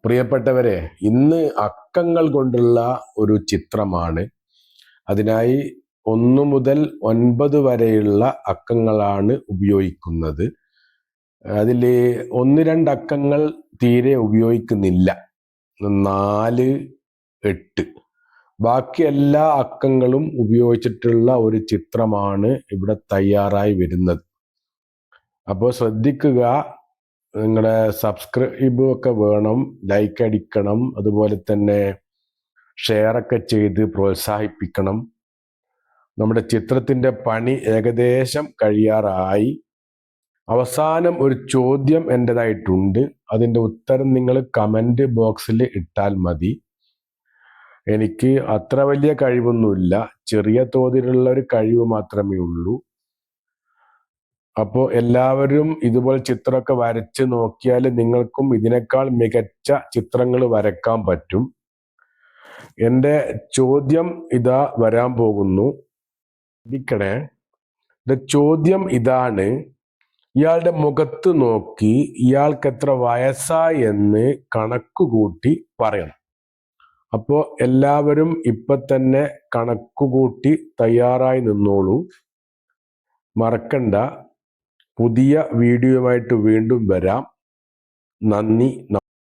പ്രിയപ്പെട്ടവരെ, ഇന്ന് അക്കങ്ങൾ കൊണ്ടുള്ള ഒരു ചിത്രമാണ്. അതിനായി 1 മുതൽ 9 വരെയുള്ള അക്കങ്ങളാണ് ഉപയോഗിക്കുന്നത്. അതിൽ 1-2 അക്കങ്ങൾ തീരെ ഉപയോഗിക്കുന്നില്ല. 4, 8 ബാക്കി എല്ലാ അക്കങ്ങളും ഉപയോഗിച്ചിട്ടുള്ള ഒരു ചിത്രമാണ് ഇവിടെ തയ്യാറായി വരുന്നത്. അപ്പോൾ ശ്രദ്ധിക്കുക, നിങ്ങളുടെ സബ്സ്ക്രൈബും ഒക്കെ വേണം, ലൈക്ക് അടിക്കണം, അതുപോലെ തന്നെ ഷെയറൊക്കെ ചെയ്ത് പ്രോത്സാഹിപ്പിക്കണം. നമ്മുടെ ചിത്രത്തിൻ്റെ പണി ഏകദേശം കഴിയാറായി. അവസാനം ഒരു ചോദ്യം എൻ്റെതായിട്ടുണ്ട്. അതിൻ്റെ ഉത്തരം നിങ്ങൾ കമൻറ്റ് ബോക്സിൽ ഇട്ടാൽ മതി. എനിക്ക് അത്ര വലിയ കഴിവൊന്നുമില്ല, ചെറിയ തോതിലുള്ള ഒരു കഴിവ് മാത്രമേ ഉള്ളൂ. അപ്പോൾ എല്ലാവരും ഇതുപോലെ ചിത്രമൊക്കെ വരച്ച് നോക്കിയാൽ നിങ്ങൾക്കും ഇതിനേക്കാൾ മികച്ച ചിത്രങ്ങൾ വരയ്ക്കാൻ പറ്റും. എൻ്റെ ചോദ്യം ഇതാ വരാൻ പോകുന്നു. ഇരിക്കണേ. ചോദ്യം ഇതാണ്: ഇയാളുടെ മുഖത്ത് നോക്കി ഇയാൾക്ക് എത്ര വയസ്സായി എന്ന് കണക്കുകൂട്ടി പറയണം. അപ്പോൾ എല്ലാവരും ഇപ്പം തന്നെ കണക്കുകൂട്ടി തയ്യാറായി നിന്നോളൂ. മറക്കണ്ട. പുതിയ വീഡിയോയുമായിട്ട് വീണ്ടും വരാം. നന്ദി.